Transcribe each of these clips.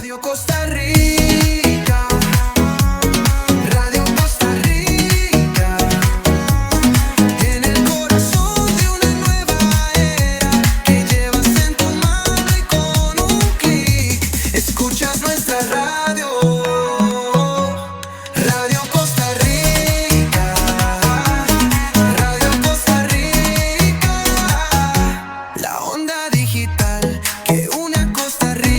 Radio Costa Rica, Radio Costa Rica, en el corazón de una nueva era que llevas en tu mano y con un clic escuchas nuestra radio, Radio Costa Rica, Radio Costa Rica, la onda digital que une a Costa Rica.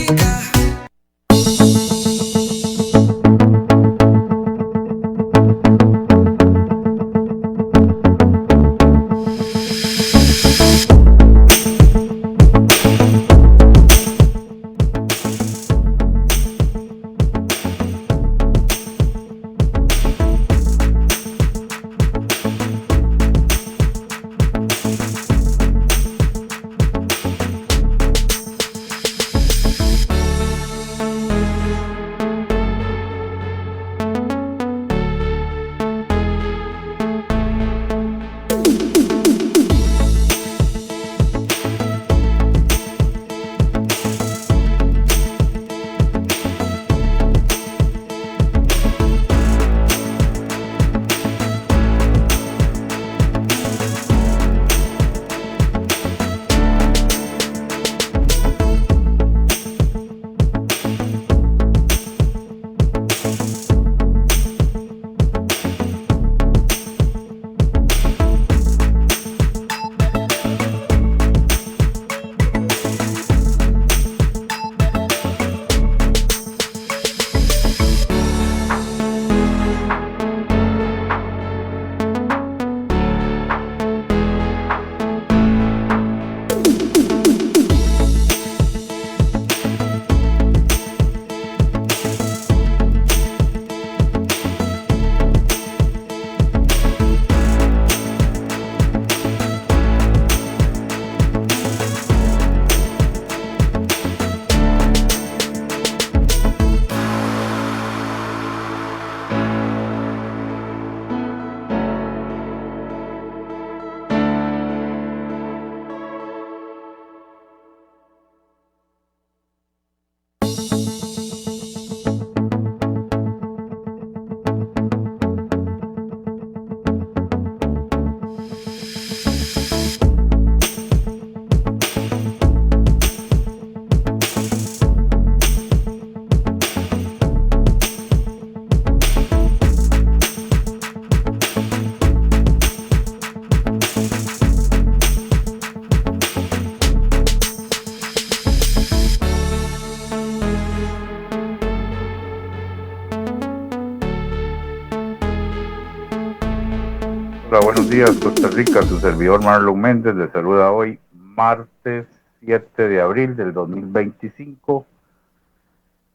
Hola, buenos días, Costa Rica. Su servidor Marlon Méndez les saluda hoy, martes 7 de abril del 2025,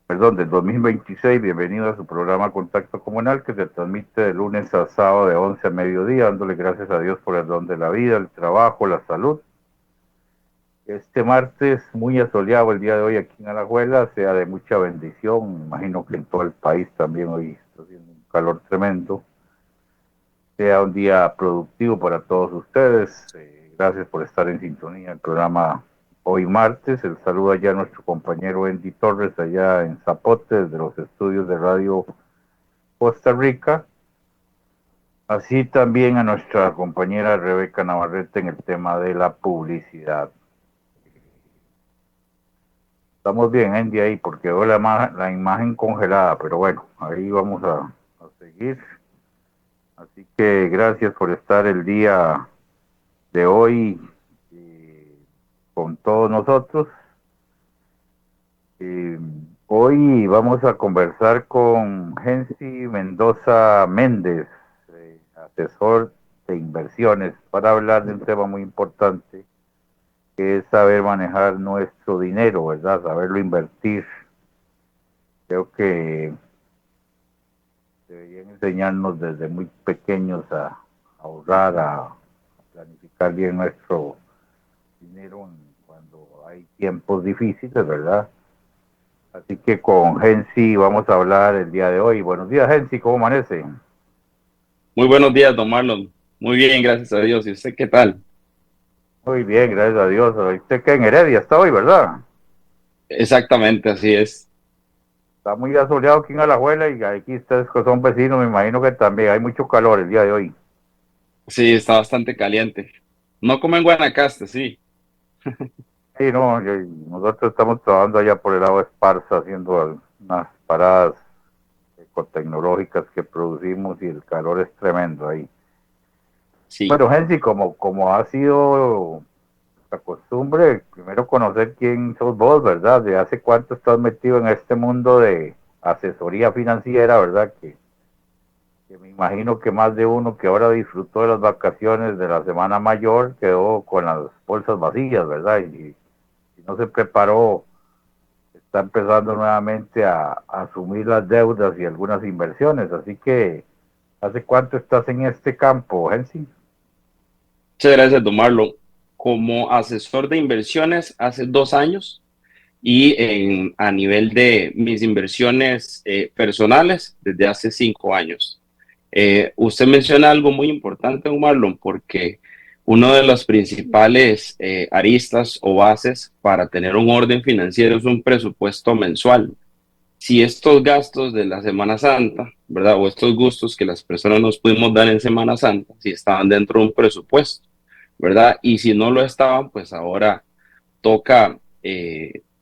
del 2026. Bienvenido a su programa Contacto Comunal, que se transmite de lunes a sábado de 11 a mediodía, dándole gracias a Dios por el don de la vida, el trabajo, la salud. Este martes muy asoleado el día de hoy aquí en Alajuela, sea de mucha bendición. Imagino que en todo el país también hoy está haciendo un calor tremendo. Sea un día productivo para todos ustedes. Gracias por estar en sintonía del programa hoy martes. El saludo allá a nuestro compañero Andy Torres allá en Zapote, desde los estudios de Radio Costa Rica. Así también a nuestra compañera Rebeca Navarrete en el tema de la publicidad. Estamos bien, Andy, ahí, porque veo la imagen congelada, pero bueno, ahí vamos a seguir. Así que gracias por estar el día de hoy con todos nosotros. Hoy vamos a conversar con Gensi Mendoza Méndez, asesor de inversiones, para hablar de un tema muy importante, que es saber manejar nuestro dinero, ¿verdad? Saberlo invertir. Creo que deberían enseñarnos desde muy pequeños a ahorrar, a planificar bien nuestro dinero cuando hay tiempos difíciles, ¿verdad? Así que con Gensi vamos a hablar el día de hoy. Buenos días, Gensi, ¿cómo amanece? Muy buenos días, don Marlon. Muy bien, gracias a Dios. ¿Y usted qué tal? Muy bien, gracias a Dios. Usted que en Heredia está hoy, ¿verdad? Exactamente, así es. está muy asoleado aquí en Alajuela y aquí ustedes que son vecinos, me imagino que también hay mucho calor el día de hoy. Sí, está bastante caliente. No como en Guanacaste, sí. Sí, no, nosotros estamos trabajando allá por el lado de Esparza, haciendo unas paradas ecotecnológicas que producimos y el calor es tremendo ahí. Sí. Bueno, Gensi, como ha sido la costumbre, primero conocer quién sos vos, ¿verdad? ¿De hace cuánto estás metido en este mundo de asesoría financiera, ¿verdad? Que me imagino que más de uno que ahora disfrutó de las vacaciones de la Semana Mayor quedó con las bolsas vacías, ¿verdad? Y si no se preparó, está empezando nuevamente a asumir las deudas y algunas inversiones. Así que, ¿hace cuánto estás en este campo, Hensi? Muchas gracias, don Marlon. Como asesor de inversiones hace 2 años y a nivel de mis inversiones personales desde hace 5 años. Usted menciona algo muy importante, don Marlon, porque uno de los principales aristas o bases para tener un orden financiero es un presupuesto mensual. Si estos gastos de la Semana Santa, ¿verdad? O estos gustos que las personas nos pudimos dar en Semana Santa, si estaban dentro de un presupuesto, ¿verdad? Y si no lo estaban, pues ahora toca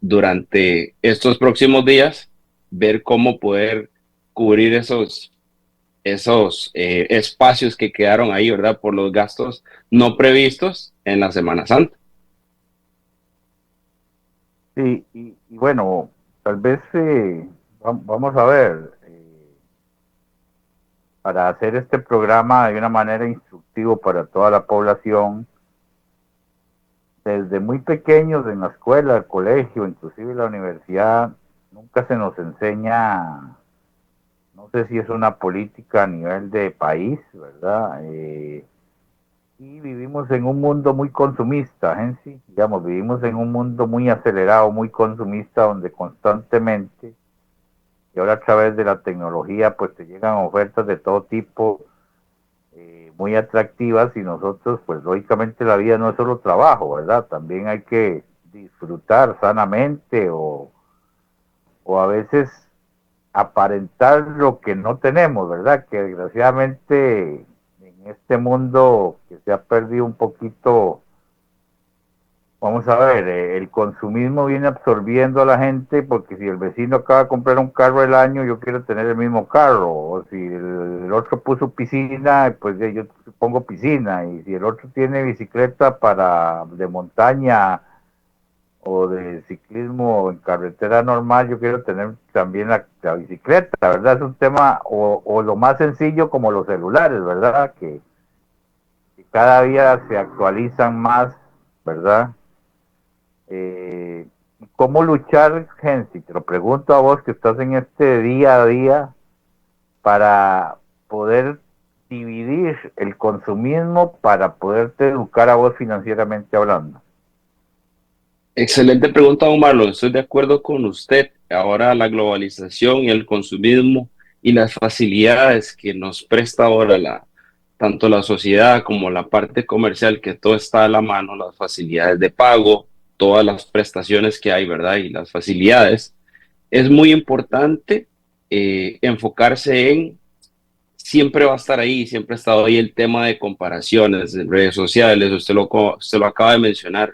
durante estos próximos días ver cómo poder cubrir esos espacios que quedaron ahí, ¿verdad? Por los gastos no previstos en la Semana Santa. Sí, y bueno, tal vez vamos a ver, para hacer este programa de una manera instructiva para toda la población, desde muy pequeños en la escuela, el colegio, inclusive la universidad, nunca se nos enseña, no sé si es una política a nivel de país, ¿verdad? Y vivimos en un mundo muy consumista, Gensi, digamos, vivimos en un mundo muy acelerado, muy consumista, donde constantemente, y ahora a través de la tecnología, pues te llegan ofertas de todo tipo, muy atractivas y nosotros, pues lógicamente la vida no es solo trabajo, ¿verdad? También hay que disfrutar sanamente o a veces aparentar lo que no tenemos, ¿verdad? Que desgraciadamente en este mundo que se ha perdido un poquito, vamos a ver, el consumismo viene absorbiendo a la gente porque si el vecino acaba de comprar un carro el año, yo quiero tener el mismo carro, o si el otro puso piscina, pues yo pongo piscina, y si el otro tiene bicicleta para de montaña o de ciclismo en carretera normal, yo quiero tener también la bicicleta, ¿verdad? Es un tema, o lo más sencillo como los celulares, ¿verdad? Que cada día se actualizan más, ¿verdad? Eh, ¿Cómo luchar, Gensi? Te lo pregunto a vos que estás en este día a día para poder dividir el consumismo para poderte educar a vos financieramente hablando. Excelente pregunta, don Marlon. Estoy de acuerdo con usted. Ahora la globalización y el consumismo y las facilidades que nos presta ahora tanto la sociedad como la parte comercial, que todo está a la mano, las facilidades de pago, todas las prestaciones que hay, ¿verdad? Y las facilidades. Es muy importante enfocarse en, siempre va a estar ahí, siempre ha estado ahí el tema de comparaciones en redes sociales, usted lo acaba de mencionar,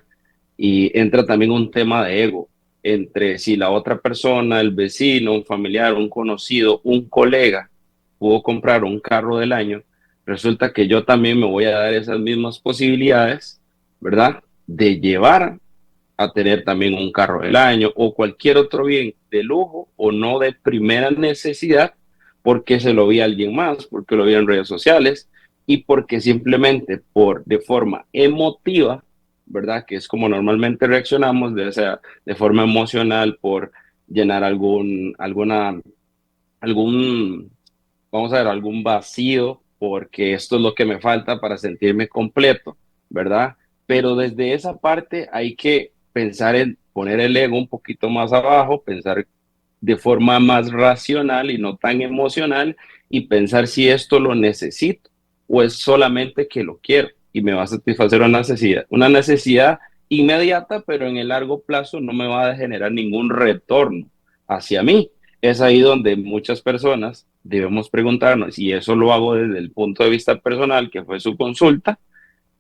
y entra también un tema de ego entre si la otra persona, el vecino, un familiar, un conocido, un colega pudo comprar un carro del año, resulta que yo también me voy a dar esas mismas posibilidades, ¿verdad? De llevar a tener también un carro del año o cualquier otro bien de lujo o no de primera necesidad porque se lo vi a alguien más, porque lo vi en redes sociales y porque simplemente de forma emotiva, ¿verdad? Que es como normalmente reaccionamos, de, sea, de forma emocional por llenar algún, vamos a ver, algún vacío, porque esto es lo que me falta para sentirme completo, ¿verdad? Pero desde esa parte hay que pensar en poner el ego un poquito más abajo, pensar de forma más racional y no tan emocional y pensar si esto lo necesito o es solamente que lo quiero y me va a satisfacer una necesidad inmediata, pero en el largo plazo no me va a generar ningún retorno hacia mí. Es ahí donde muchas personas debemos preguntarnos, y eso lo hago desde el punto de vista personal, que fue su consulta,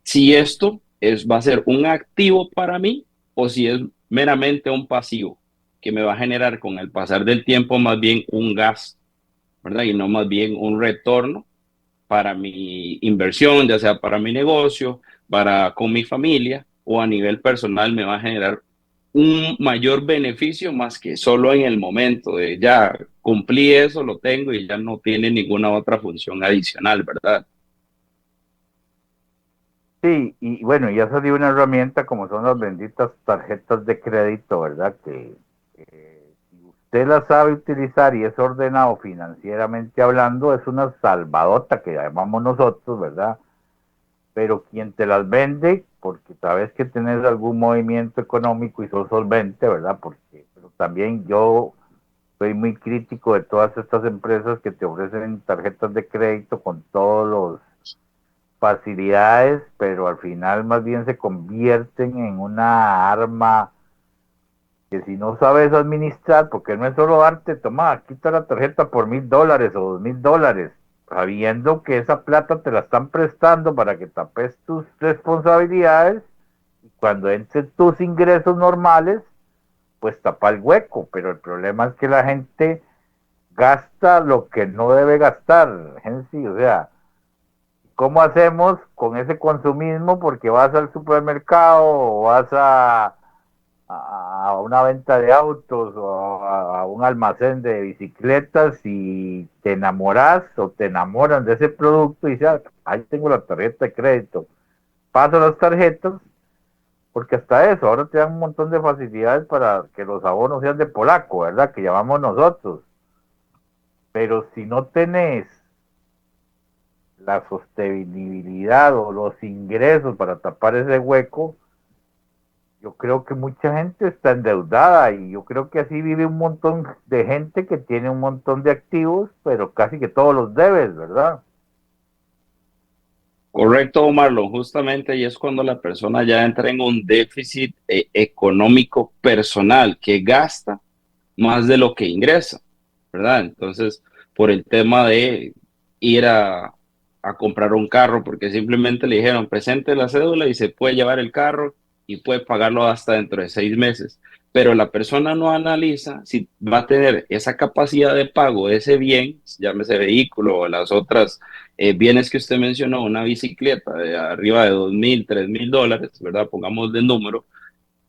si esto va a ser un activo para mí o si es meramente un pasivo que me va a generar con el pasar del tiempo más bien un gasto, ¿verdad? Y no más bien un retorno para mi inversión, ya sea para mi negocio, para con mi familia o a nivel personal me va a generar un mayor beneficio más que solo en el momento de ya cumplí eso, lo tengo y ya no tiene ninguna otra función adicional, ¿verdad? Sí, y bueno, ya salió una herramienta como son las benditas tarjetas de crédito, ¿verdad? Que si usted las sabe utilizar y es ordenado financieramente hablando, es una salvadota que llamamos nosotros, ¿verdad? Pero quien te las vende, porque sabes que tenés algún movimiento económico y sos solvente, ¿verdad? Porque pero también yo soy muy crítico de todas estas empresas que te ofrecen tarjetas de crédito con todos los facilidades, pero al final más bien se convierten en una arma que si no sabes administrar, porque no es solo darte, toma, quita la tarjeta por $1,000 o $2,000, sabiendo que esa plata te la están prestando para que tapes tus responsabilidades y cuando entren tus ingresos normales, pues tapa el hueco, pero el problema es que la gente gasta lo que no debe gastar, gente, o sea, ¿cómo hacemos con ese consumismo? Porque vas al supermercado o vas a una venta de autos o a un almacén de bicicletas y te enamoras o te enamoran de ese producto y dices, ah, ahí tengo la tarjeta de crédito. Paso las tarjetas, porque hasta eso, ahora te dan un montón de facilidades para que los abonos sean de polaco, ¿verdad? Que llamamos nosotros. Pero si no tenés la sostenibilidad o los ingresos para tapar ese hueco, yo creo que mucha gente está endeudada y yo creo que así vive un montón de gente que tiene un montón de activos, pero casi que todos los debes, ¿verdad? Correcto, Marlon, justamente y es cuando la persona ya entra en un déficit económico personal que gasta más de lo que ingresa, ¿verdad? Entonces, por el tema de ir a comprar un carro, porque simplemente le dijeron, presente la cédula y se puede llevar el carro y puede pagarlo hasta dentro de 6 meses. Pero la persona no analiza si va a tener esa capacidad de pago de ese bien, llámese vehículo o las otras bienes que usted mencionó, una bicicleta de arriba de 2,000, $3,000, ¿verdad? Pongamos de número,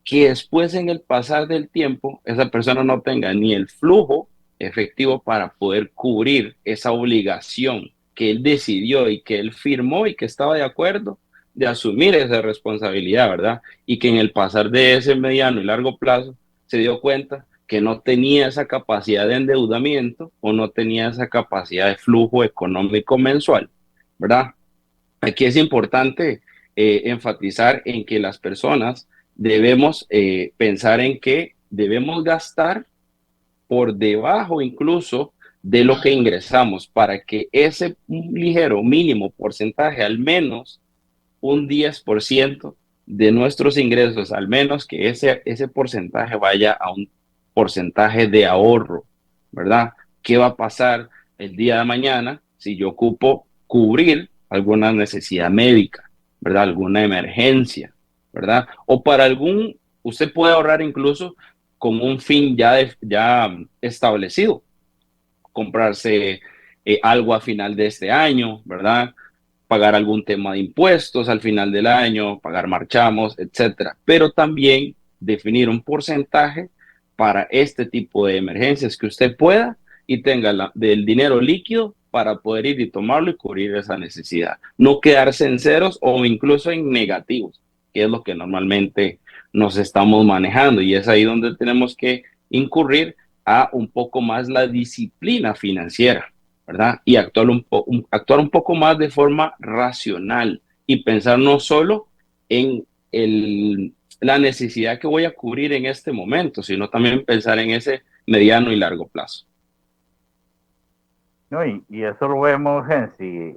que después en el pasar del tiempo esa persona no tenga ni el flujo efectivo para poder cubrir esa obligación que él decidió y que él firmó y que estaba de acuerdo de asumir esa responsabilidad, ¿verdad? Y que en el pasar de ese mediano y largo plazo se dio cuenta que no tenía esa capacidad de endeudamiento o no tenía esa capacidad de flujo económico mensual, ¿verdad? Aquí es importante enfatizar en que las personas debemos pensar en que debemos gastar por debajo incluso de lo que ingresamos para que ese ligero mínimo porcentaje, al menos un 10% de nuestros ingresos, al menos que ese porcentaje vaya a un porcentaje de ahorro, ¿verdad? ¿Qué va a pasar el día de mañana si yo ocupo cubrir alguna necesidad médica, ¿verdad? Alguna emergencia, ¿verdad? O para usted puede ahorrar incluso con un fin ya establecido, comprarse algo a final de este año, ¿verdad? Pagar algún tema de impuestos al final del año, pagar marchamos, etcétera. Pero también definir un porcentaje para este tipo de emergencias que usted pueda y tenga del dinero líquido para poder ir y tomarlo y cubrir esa necesidad. No quedarse en ceros o incluso en negativos, que es lo que normalmente nos estamos manejando. Y es ahí donde tenemos que incurrir a un poco más la disciplina financiera, ¿verdad? Y actuar un poco más de forma racional y pensar no solo en la necesidad que voy a cubrir en este momento, sino también pensar en ese mediano y largo plazo. No, y eso lo vemos en sí,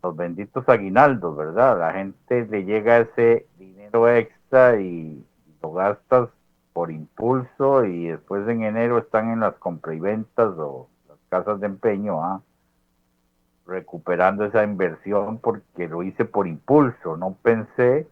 los benditos aguinaldos, ¿verdad? La gente le llega ese dinero extra y lo gastas por impulso y después en enero están en las compra y ventas o las casas de empeño, recuperando esa inversión porque lo hice por impulso. No pensé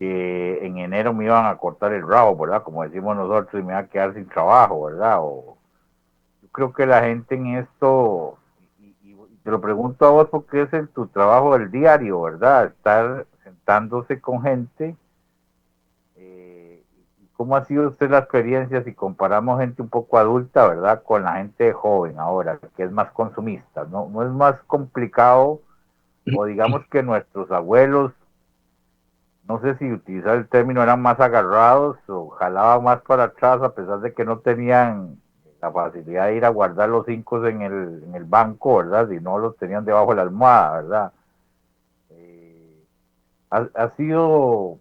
que en enero me iban a cortar el rabo, ¿verdad? Como decimos nosotros, y me iba a quedar sin trabajo, ¿verdad? Yo creo que la gente en esto, y te lo pregunto a vos porque es en tu trabajo del diario, ¿verdad? Estar sentándose con gente. ¿Cómo ha sido usted la experiencia si comparamos gente un poco adulta, ¿verdad? Con la gente joven ahora, que es más consumista? ¿No, no es más complicado? O digamos que nuestros abuelos, no sé si utilizar el término, eran más agarrados o jalaban más para atrás a pesar de que no tenían la facilidad de ir a guardar los cinco en el banco, ¿verdad? Si no los tenían debajo de la almohada, ¿verdad? Eh, ha sido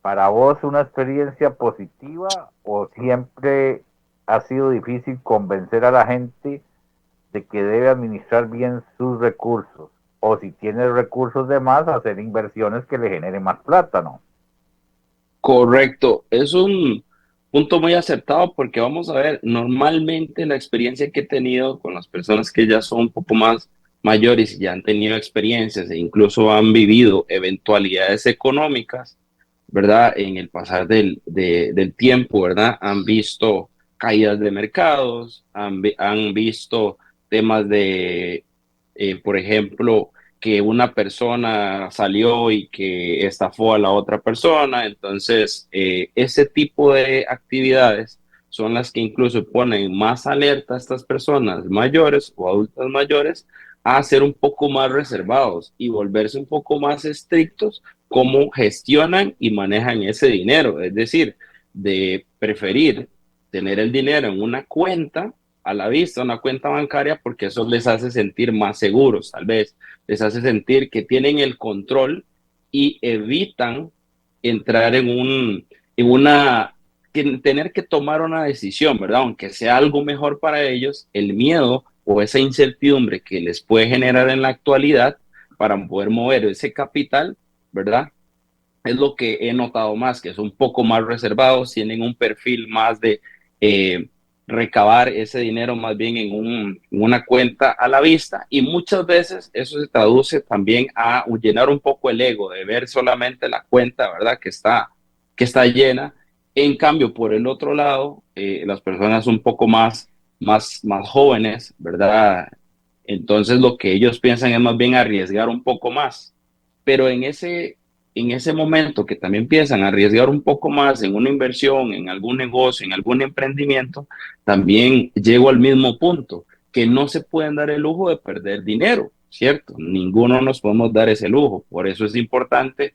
para vos una experiencia positiva o siempre ha sido difícil convencer a la gente de que debe administrar bien sus recursos? O si tiene recursos de más, hacer inversiones que le generen más plata, ¿no? Correcto, es un punto muy acertado porque vamos a ver, normalmente la experiencia que he tenido con las personas que ya son un poco más mayores y ya han tenido experiencias e incluso han vivido eventualidades económicas, ¿verdad? En el pasar del tiempo, ¿verdad? Han visto caídas de mercados, han visto temas de, por ejemplo, que una persona salió y que estafó a la otra persona. Entonces, ese tipo de actividades son las que incluso ponen más alerta a estas personas mayores o adultas mayores a ser un poco más reservados y volverse un poco más estrictos cómo gestionan y manejan ese dinero. Es decir, de preferir tener el dinero en una cuenta a la vista, una cuenta bancaria, porque eso les hace sentir más seguros, tal vez les hace sentir que tienen el control y evitan entrar en una, tener que tomar una decisión, ¿verdad? Aunque sea algo mejor para ellos, el miedo o esa incertidumbre que les puede generar en la actualidad para poder mover ese capital, ¿verdad? Es lo que he notado más, que son un poco más reservados, tienen un perfil más de eh, recabar ese dinero más bien en una cuenta a la vista y muchas veces eso se traduce también a llenar un poco el ego, de ver solamente la cuenta, ¿verdad? Que está llena. En cambio, por el otro lado, las personas un poco más jóvenes, ¿verdad? Entonces lo que ellos piensan es más bien arriesgar un poco más. Pero en ese momento que también piensan a arriesgar un poco más en una inversión, en algún negocio, en algún emprendimiento, también llego al mismo punto, que no se pueden dar el lujo de perder dinero, ¿cierto? Ninguno nos podemos dar ese lujo. Por eso es importante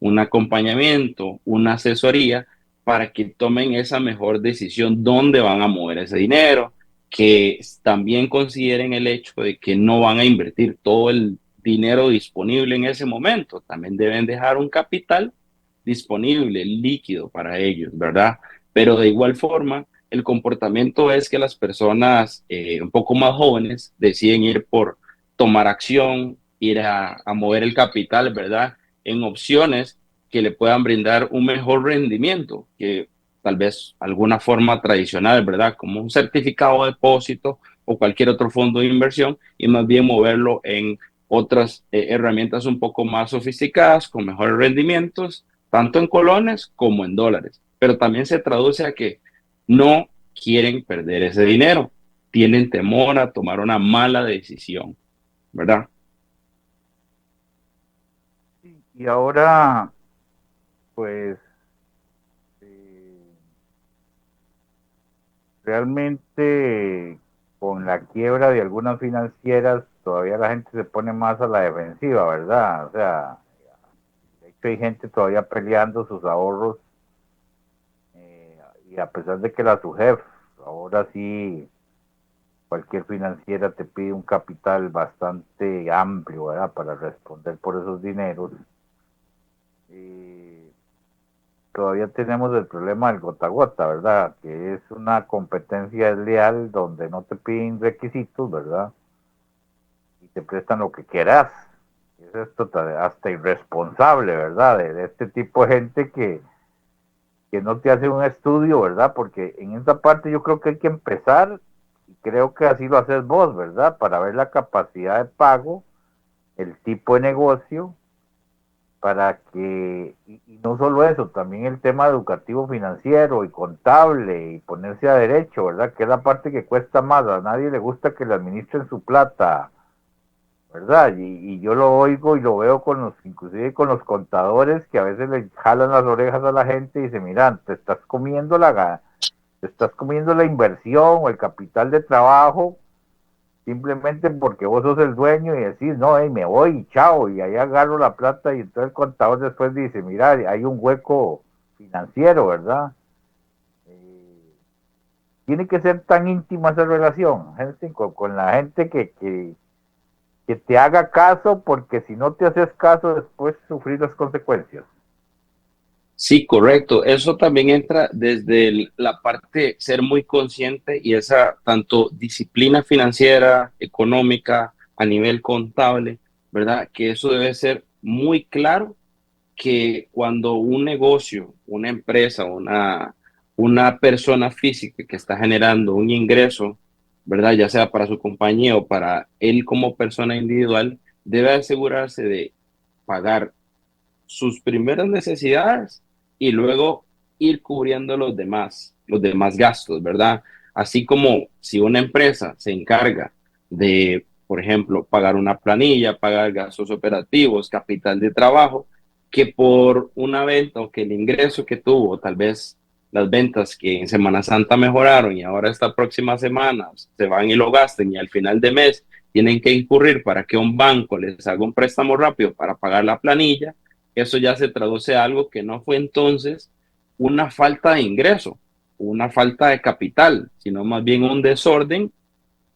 un acompañamiento, una asesoría para que tomen esa mejor decisión dónde van a mover ese dinero, que también consideren el hecho de que no van a invertir todo el dinero disponible en ese momento. También deben dejar un capital disponible, líquido para ellos, ¿verdad? Pero de igual forma, el comportamiento es que las personas un poco más jóvenes deciden ir por tomar acción, ir a mover el capital, ¿verdad? En opciones que le puedan brindar un mejor rendimiento, que tal vez alguna forma tradicional, ¿verdad? Como un certificado de depósito o cualquier otro fondo de inversión y más bien moverlo en otras herramientas un poco más sofisticadas, con mejores rendimientos, tanto en colones como en dólares. Pero también se traduce a que no quieren perder ese dinero, tienen temor a tomar una mala decisión, ¿verdad? Y ahora, pues, eh, realmente con la quiebra de algunas financieras, todavía la gente se pone más a la defensiva, ¿verdad? O sea, de hecho hay gente todavía peleando sus ahorros, y a pesar de que la SUGEF, ahora sí, cualquier financiera te pide un capital bastante amplio, ¿verdad? Para responder por esos dineros. Eh, Todavía tenemos el problema del gota a gota, ¿verdad? Que es una competencia desleal donde no te piden requisitos, ¿verdad? Y te prestan lo que quieras. Es esto hasta irresponsable, ¿verdad? De este tipo de gente que no te hace un estudio, ¿verdad? Porque en esa parte yo creo que hay que empezar, y creo que así lo haces vos, ¿verdad? Para ver la capacidad de pago, el tipo de negocio, para que, y no solo eso, también el tema educativo financiero y contable y ponerse a derecho, ¿verdad? Que es la parte que cuesta más, a nadie le gusta que le administren su plata, ¿verdad? Y yo lo oigo y lo veo con los, inclusive con los contadores que a veces le jalan las orejas a la gente y dicen, mira, te estás comiendo la inversión o el capital de trabajo simplemente porque vos sos el dueño y decís, no, hey, me voy y chao, y ahí agarro la plata y entonces el contador después dice, mira, hay un hueco financiero, ¿verdad? Eh, Tiene que ser tan íntima esa relación, gente, con la gente que te haga caso, porque si no te haces caso, después sufrir las consecuencias. Sí, correcto. Eso también entra desde la parte ser muy consciente y esa tanto disciplina financiera, económica, a nivel contable, ¿verdad? Que eso debe ser muy claro que cuando un negocio, una empresa, una persona física que está generando un ingreso, ¿verdad? Ya sea para su compañía o para él como persona individual, debe asegurarse de pagar sus primeras necesidades y luego ir cubriendo los demás gastos, ¿verdad? Así como si una empresa se encarga de, por ejemplo, pagar una planilla, pagar gastos operativos, capital de trabajo, que por una venta o que el ingreso que tuvo, tal vez las ventas que en Semana Santa mejoraron y ahora esta próxima semana se van y lo gasten y al final de mes tienen que incurrir para que un banco les haga un préstamo rápido para pagar la planilla, eso ya se traduce a algo que no fue entonces una falta de ingreso, una falta de capital, sino más bien un desorden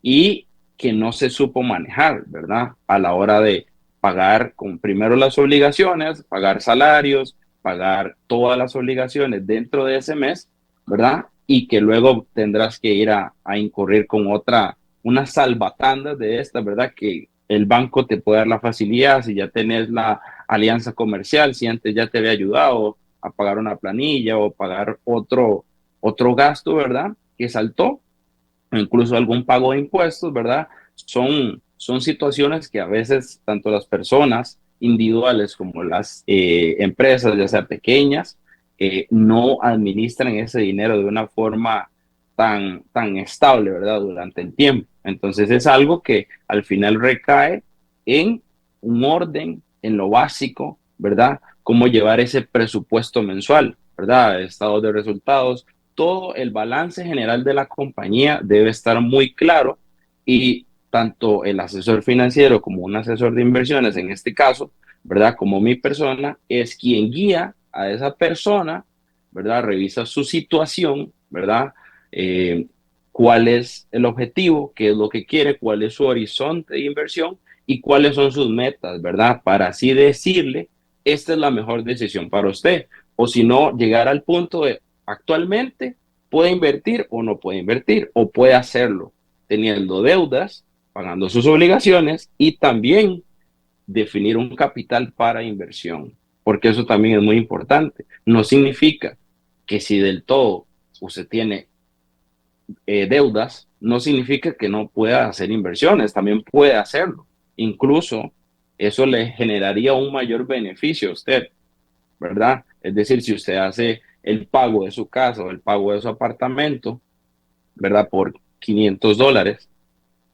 y que no se supo manejar, ¿verdad? A la hora de pagar con primero las obligaciones, pagar salarios, pagar todas las obligaciones dentro de ese mes, ¿verdad? Y que luego tendrás que ir a incurrir con otra, una salvatanda de esta, ¿verdad? Que el banco te puede dar la facilidad si ya tenés la alianza comercial, si antes ya te había ayudado a pagar una planilla o pagar otro gasto, ¿verdad? Que saltó, o incluso algún pago de impuestos, ¿verdad? Son situaciones que a veces tanto las personas individuales como las empresas, ya sea pequeñas, no administran ese dinero de una forma tan estable, ¿verdad? Durante el tiempo. Entonces es algo que al final recae en un orden, en lo básico, ¿verdad? Cómo llevar ese presupuesto mensual, ¿verdad? Estado de resultados, todo el balance general de la compañía debe estar muy claro y tanto el asesor financiero como un asesor de inversiones, en este caso, ¿verdad? Como mi persona, es quien guía a esa persona, ¿verdad? Revisa su situación, ¿verdad? Eh, ¿Cuál es el objetivo? ¿Qué es lo que quiere? ¿Cuál es su horizonte de inversión? ¿Y cuáles son sus metas, ¿verdad? Para así decirle, esta es la mejor decisión para usted. O si no, llegar al punto de, actualmente puede invertir o no puede invertir, o puede hacerlo teniendo deudas, pagando sus obligaciones y también definir un capital para inversión, porque eso también es muy importante. No significa que si del todo usted tiene deudas, no significa que no pueda hacer inversiones, también puede hacerlo. Incluso eso le generaría un mayor beneficio a usted, ¿verdad? Es decir, si usted hace el pago de su casa o el pago de su apartamento, ¿verdad? Por $500,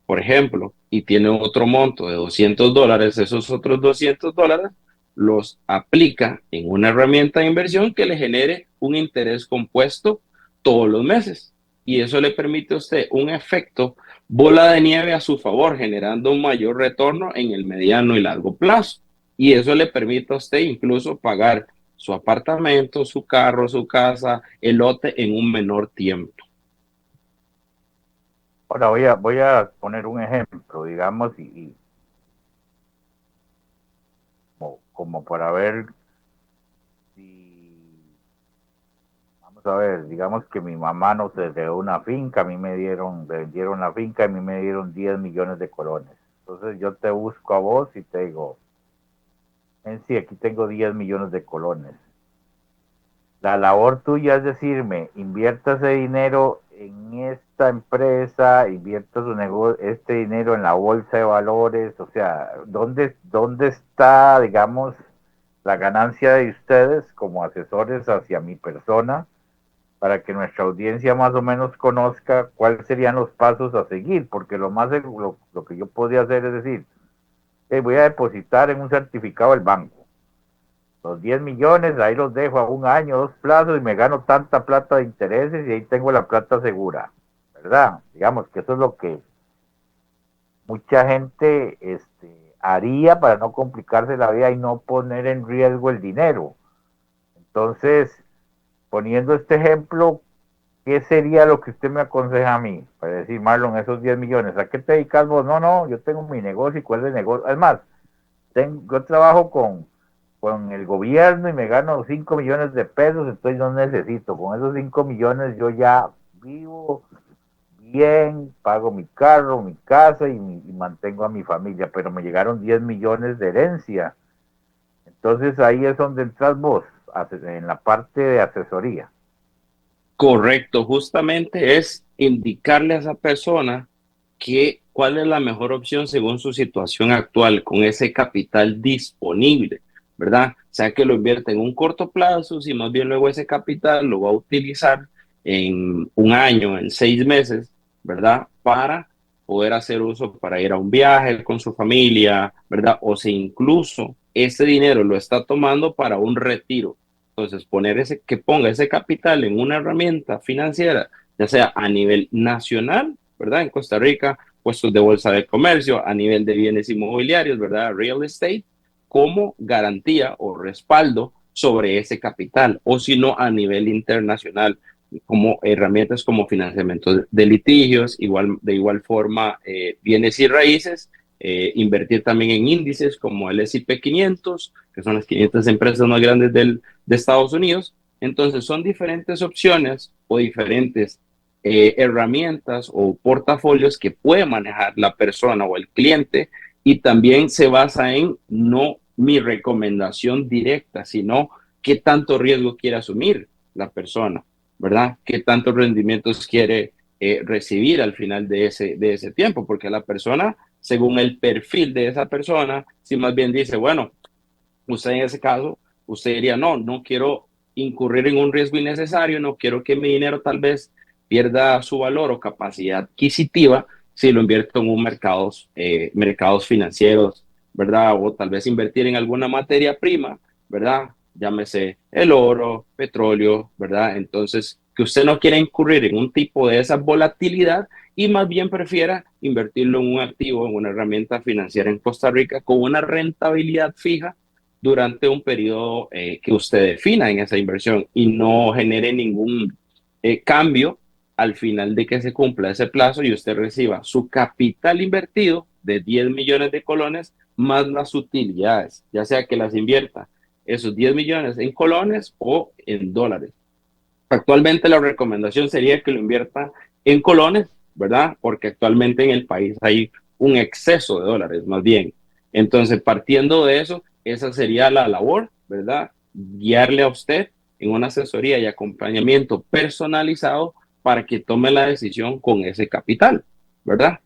por ejemplo, y tiene otro monto de $200, esos otros $200 los aplica en una herramienta de inversión que le genere un interés compuesto todos los meses. Y eso le permite a usted un efecto bola de nieve a su favor, generando un mayor retorno en el mediano y largo plazo. Y eso le permite a usted incluso pagar su apartamento, su carro, su casa, el lote en un menor tiempo. Ahora voy a poner un ejemplo, digamos, y como para ver si, vamos a ver, digamos que mi mamá no se de una finca, a mí me vendieron la finca, a mí me dieron 10 millones de colones. Entonces yo te busco a vos y te digo, en sí, aquí tengo 10 millones de colones. La labor tuya es decirme, invierta ese dinero en esta empresa, invierta este dinero en la bolsa de valores, o sea, ¿dónde está, digamos, la ganancia de ustedes como asesores hacia mi persona para que nuestra audiencia más o menos conozca cuáles serían los pasos a seguir? Porque lo que yo podría hacer es decir, voy a depositar en un certificado del banco los 10 millones, ahí los dejo a un año, 2 plazos y me gano tanta plata de intereses y ahí tengo la plata segura, ¿verdad? Digamos que eso es lo que mucha gente haría para no complicarse la vida y no poner en riesgo el dinero. Entonces, poniendo este ejemplo, ¿qué sería lo que usted me aconseja a mí? Para decir, Marlon, esos 10 millones, ¿a qué te dedicas vos? No, no, yo tengo mi negocio y cuál es el negocio. Es más, yo trabajo con el gobierno y me gano 5 millones de pesos, entonces no necesito. Con esos 5 millones yo ya vivo bien, pago mi carro, mi casa y mantengo a mi familia, pero me llegaron 10 millones de herencia. Entonces ahí es donde entras vos, en la parte de asesoría. Correcto, justamente es indicarle a esa persona que cuál es la mejor opción según su situación actual con ese capital disponible, ¿verdad? Sea que lo invierta en un corto plazo, si más bien luego ese capital lo va a utilizar en un año, en 6 meses, ¿verdad? Para poder hacer uso para ir a un viaje con su familia, ¿verdad? O si incluso ese dinero lo está tomando para un retiro. Entonces, que ponga ese capital en una herramienta financiera, ya sea a nivel nacional, ¿verdad? En Costa Rica, puestos de bolsa de comercio, a nivel de bienes inmobiliarios, ¿verdad? Real estate, como garantía o respaldo sobre ese capital, o si no, a nivel internacional, como herramientas como financiamiento de litigios, de igual forma, bienes y raíces, invertir también en índices como el S&P 500, que son las 500 empresas más grandes de Estados Unidos. Entonces, son diferentes opciones o diferentes herramientas o portafolios que puede manejar la persona o el cliente, y también se basa en no mi recomendación directa, sino qué tanto riesgo quiere asumir la persona, ¿verdad? ¿Qué tantos rendimientos quiere recibir al final de ese tiempo? Porque la persona, según el perfil de esa persona, si más bien dice, bueno, usted en ese caso, usted diría, no, no quiero incurrir en un riesgo innecesario, no quiero que mi dinero tal vez pierda su valor o capacidad adquisitiva si lo invierto en un mercados financieros, ¿verdad? O tal vez invertir en alguna materia prima, ¿verdad? Llámese el oro, petróleo, ¿verdad? Entonces, que usted no quiera incurrir en un tipo de esa volatilidad y más bien prefiera invertirlo en un activo, en una herramienta financiera en Costa Rica con una rentabilidad fija durante un periodo que usted defina en esa inversión y no genere ningún cambio al final de que se cumpla ese plazo y usted reciba su capital invertido de 10 millones de colones más las utilidades, ya sea que las invierta esos 10 millones en colones o en dólares. Actualmente la recomendación sería que lo invierta en colones, ¿verdad? Porque actualmente en el país hay un exceso de dólares, más bien. Entonces, partiendo de eso, esa sería la labor, ¿verdad? Guiarle a usted en una asesoría y acompañamiento personalizado para que tome la decisión con ese capital, ¿verdad?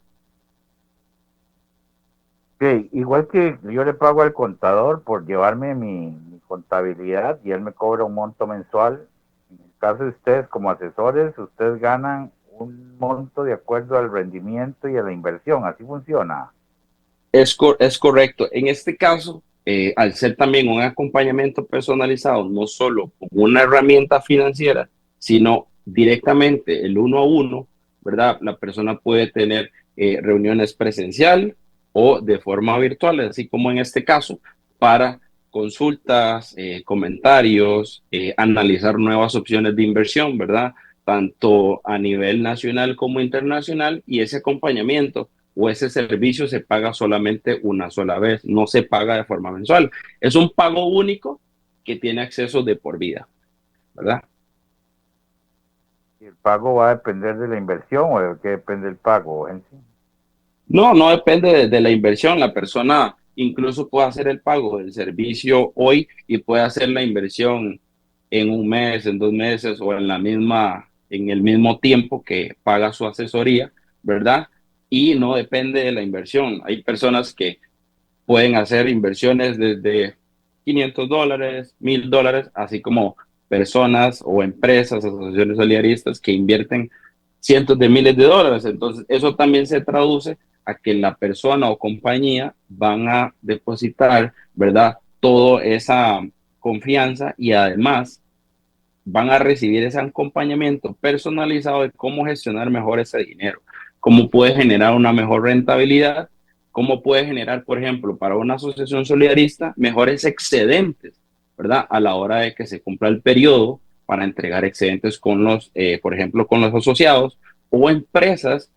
Okay, igual que yo le pago al contador por llevarme mi contabilidad y él me cobra un monto mensual. En el caso de ustedes como asesores, ustedes ganan un monto de acuerdo al rendimiento y a la inversión. Así funciona. Es correcto. En este caso, al ser también un acompañamiento personalizado, no solo con una herramienta financiera, sino directamente el uno a uno, ¿verdad? La persona puede tener reuniones presencial o de forma virtual, así como en este caso, para consultas, comentarios, analizar nuevas opciones de inversión, ¿verdad? Tanto a nivel nacional como internacional, y ese acompañamiento o ese servicio se paga solamente una sola vez, no se paga de forma mensual. Es un pago único que tiene acceso de por vida, ¿verdad? ¿Y el pago va a depender de la inversión o de qué depende el pago en sí? No, no depende de la inversión. La persona incluso puede hacer el pago del servicio hoy y puede hacer la inversión en un mes, en 2 meses o en el mismo tiempo que paga su asesoría, ¿verdad? Y no depende de la inversión. Hay personas que pueden hacer inversiones desde $500, $1,000, así como personas o empresas, asociaciones solidaristas que invierten cientos de miles de dólares. Entonces, eso también se traduce a que la persona o compañía van a depositar, ¿verdad? Toda esa confianza y además van a recibir ese acompañamiento personalizado de cómo gestionar mejor ese dinero, cómo puede generar una mejor rentabilidad, cómo puede generar, por ejemplo, para una asociación solidarista, mejores excedentes, ¿verdad? A la hora de que se cumpla el periodo para entregar excedentes con por ejemplo, con los asociados o empresas,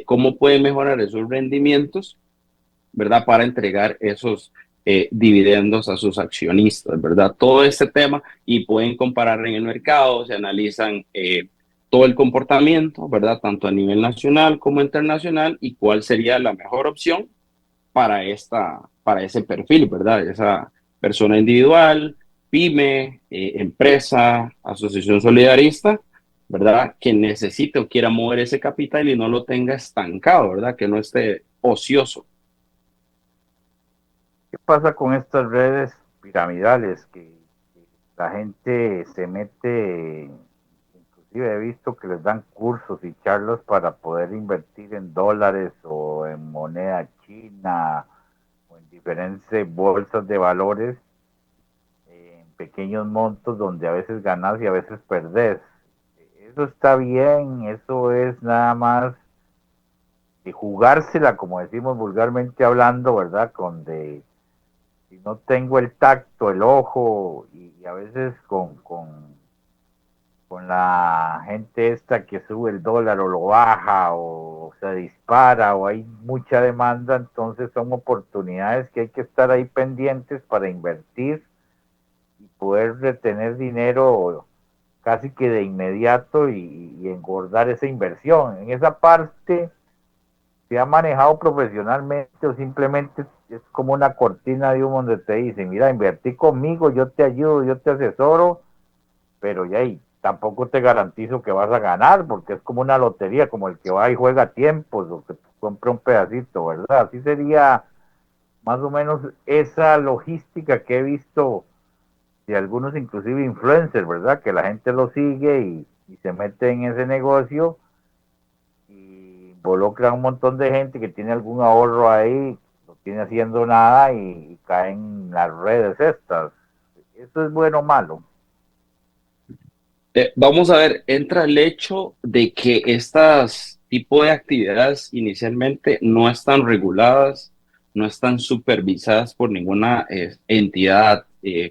cómo pueden mejorar esos rendimientos, ¿verdad? Para entregar esos dividendos a sus accionistas, ¿verdad? Todo este tema y pueden comparar en el mercado, se analizan todo el comportamiento, ¿verdad? Tanto a nivel nacional como internacional y cuál sería la mejor opción para ese perfil, ¿verdad? Esa persona individual, pyme, empresa, asociación solidarista, ¿verdad? Que necesite o quiera mover ese capital y no lo tenga estancado, ¿verdad? Que no esté ocioso. ¿Qué pasa con estas redes piramidales que la gente se mete? Inclusive he visto que les dan cursos y charlas para poder invertir en dólares o en moneda china o en diferentes bolsas de valores en pequeños montos donde a veces ganas y a veces perdés. Eso está bien, eso es nada más de jugársela, como decimos vulgarmente hablando, ¿verdad? Si no tengo el tacto, el ojo y a veces con la gente esta que sube el dólar o lo baja o se dispara o hay mucha demanda, entonces son oportunidades que hay que estar ahí pendientes para invertir y poder retener dinero casi que de inmediato y engordar esa inversión. En esa parte se ha manejado profesionalmente o simplemente es como una cortina de humo donde te dicen, mira, invertí conmigo, yo te ayudo, yo te asesoro, pero ya ahí tampoco te garantizo que vas a ganar, porque es como una lotería, como el que va y juega tiempos o que compra un pedacito, ¿verdad? Así sería más o menos esa logística que he visto de algunos inclusive influencers, ¿verdad? Que la gente lo sigue y se mete en ese negocio y involucra a un montón de gente que tiene algún ahorro ahí, no tiene haciendo nada y caen en las redes estas. ¿Eso es bueno o malo? Vamos a ver, entra el hecho de que estas tipo de actividades inicialmente no están reguladas, no están supervisadas por ninguna entidad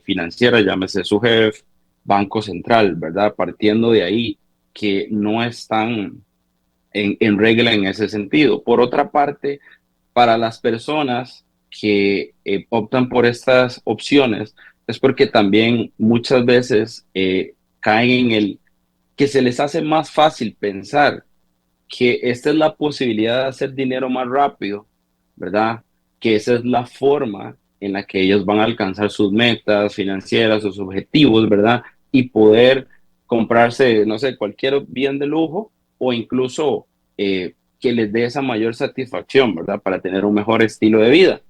financiera, llámese SUGEF, Banco Central, ¿verdad? Partiendo de ahí, que no están en regla en ese sentido. Por otra parte, para las personas que optan por estas opciones, es porque también muchas veces caen en el que se les hace más fácil pensar que esta es la posibilidad de hacer dinero más rápido, ¿verdad? Que esa es la forma en la que ellos van a alcanzar sus metas financieras, sus objetivos, ¿verdad? Y poder comprarse, no sé, cualquier bien de lujo o incluso que les dé esa mayor satisfacción, ¿verdad? Para tener un mejor estilo de vida.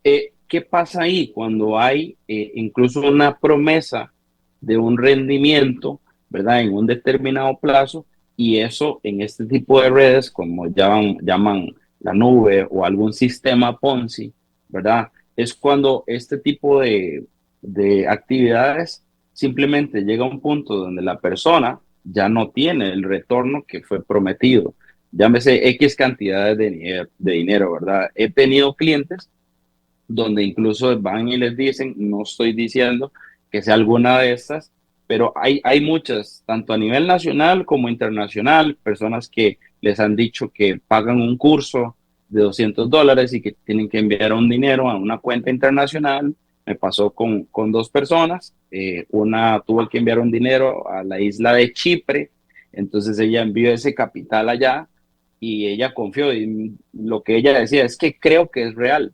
¿Qué pasa ahí cuando hay incluso una promesa de un rendimiento, ¿verdad? En un determinado plazo y eso en este tipo de redes, como llaman la nube o algún sistema Ponzi, ¿verdad? Es cuando este tipo de actividades simplemente llega a un punto donde la persona ya no tiene el retorno que fue prometido. Llámese X cantidades de dinero, ¿verdad? He tenido clientes donde incluso van y les dicen, no estoy diciendo que sea alguna de estas, pero hay muchas, tanto a nivel nacional como internacional, personas que les han dicho que pagan un curso de $200 y que tienen que enviar un dinero a una cuenta internacional. Me pasó con dos personas, una tuvo que enviar un dinero a la isla de Chipre, entonces ella envió ese capital allá y ella confió y lo que ella decía es que creo que es real.